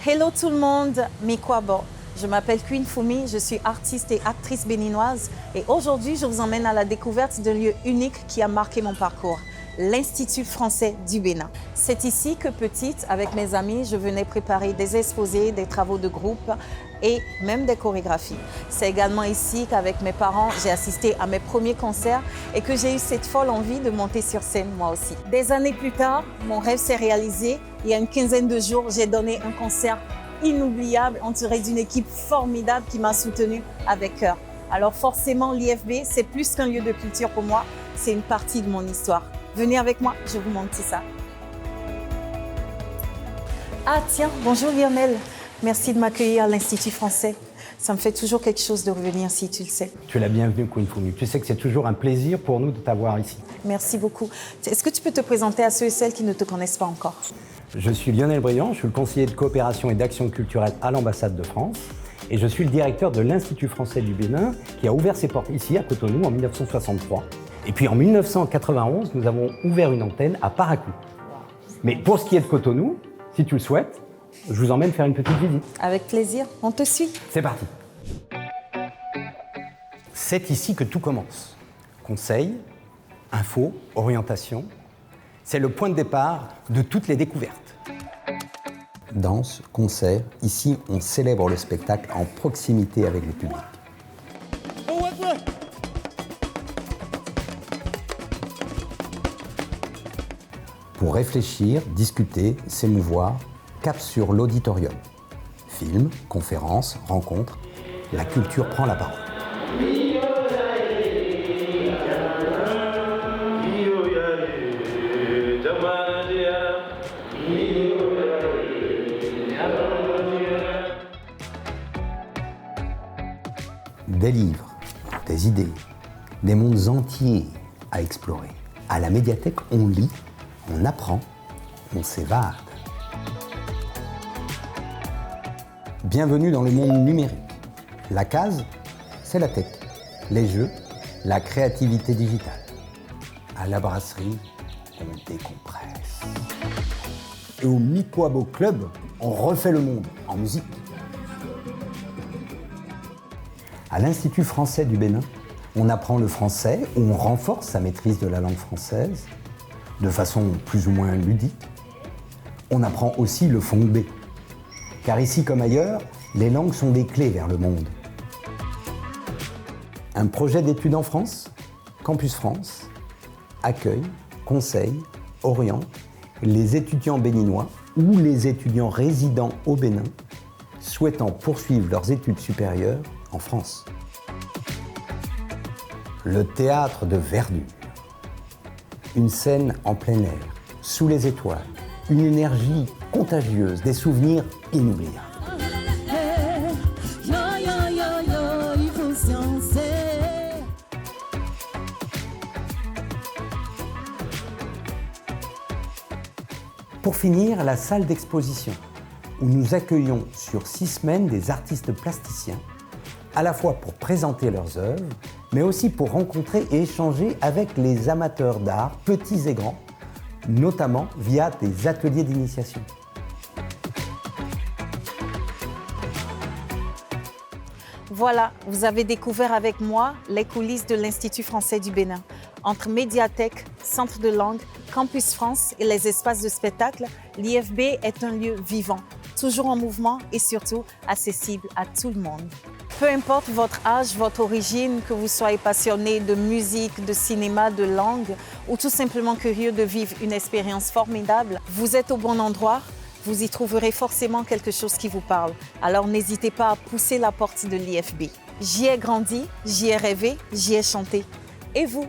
Hello tout le monde, Mikwabo. Je m'appelle Queen Fumi, je suis artiste et actrice béninoise et aujourd'hui je vous emmène à la découverte d'un lieu unique qui a marqué mon parcours, l'Institut français du Bénin. C'est ici que petite, avec mes amis, je venais préparer des exposés, des travaux de groupe et même des chorégraphies. C'est également ici qu'avec mes parents, j'ai assisté à mes premiers concerts et que j'ai eu cette folle envie de monter sur scène moi aussi. Des années plus tard, mon rêve s'est réalisé. Il y a une quinzaine de jours, j'ai donné un concert inoubliable, entouré d'une équipe formidable qui m'a soutenue avec cœur. Alors forcément, l'IFB, c'est plus qu'un lieu de culture pour moi, c'est une partie de mon histoire. Venez avec moi, je vous montre tout ça. Ah tiens, bonjour Lionel. Merci de m'accueillir à l'Institut français. Ça me fait toujours quelque chose de revenir si tu le sais. Tu es la bienvenue, Queen Fumi. Tu sais que c'est toujours un plaisir pour nous de t'avoir ici. Merci beaucoup. Est-ce que tu peux te présenter à ceux et celles qui ne te connaissent pas encore? Je suis Lionel Briand, je suis le conseiller de coopération et d'action culturelle à l'ambassade de France et je suis le directeur de l'Institut français du Bénin qui a ouvert ses portes ici à Cotonou en 1963. Et puis en 1991, nous avons ouvert une antenne à Parakou. Mais pour ce qui est de Cotonou, si tu le souhaites, je vous emmène faire une petite visite. Avec plaisir, on te suit. C'est parti. C'est ici que tout commence. Conseils, infos, orientation. C'est le point de départ de toutes les découvertes. Danse, concert, ici on célèbre le spectacle en proximité avec le public. Pour réfléchir, discuter, s'émouvoir, cap sur l'auditorium. Films, conférences, rencontres, la culture prend la parole. Des livres, des idées, des mondes entiers à explorer. À la médiathèque, on lit, on apprend, on s'évade. Bienvenue dans le monde numérique. La case, c'est la tech. Les jeux, la créativité digitale. À la brasserie, on décompresse. Et au Mikwabo Club, on refait le monde en musique. À l'Institut français du Bénin, on apprend le français, on renforce sa maîtrise de la langue française de façon plus ou moins ludique. On apprend aussi le fondé, car ici comme ailleurs, les langues sont des clés vers le monde. Un projet d'études en France, Campus France, accueille, conseille, oriente les étudiants béninois ou les étudiants résidant au Bénin souhaitant poursuivre leurs études supérieures en France. Le théâtre de verdure. Une scène en plein air, sous les étoiles, une énergie contagieuse, des souvenirs inoubliables. Pour finir, la salle d'exposition, où nous accueillons sur 6 semaines des artistes plasticiens, à la fois pour présenter leurs œuvres, mais aussi pour rencontrer et échanger avec les amateurs d'art, petits et grands, notamment via des ateliers d'initiation. Voilà, vous avez découvert avec moi les coulisses de l'Institut français du Bénin. Entre médiathèque, centre de langue, Campus France et les espaces de spectacle, l'IFB est un lieu vivant, toujours en mouvement et surtout accessible à tout le monde. Peu importe votre âge, votre origine, que vous soyez passionné de musique, de cinéma, de langue ou tout simplement curieux de vivre une expérience formidable, vous êtes au bon endroit. Vous y trouverez forcément quelque chose qui vous parle. Alors n'hésitez pas à pousser la porte de l'IFB. J'y ai grandi, j'y ai rêvé, j'y ai chanté. Et vous ?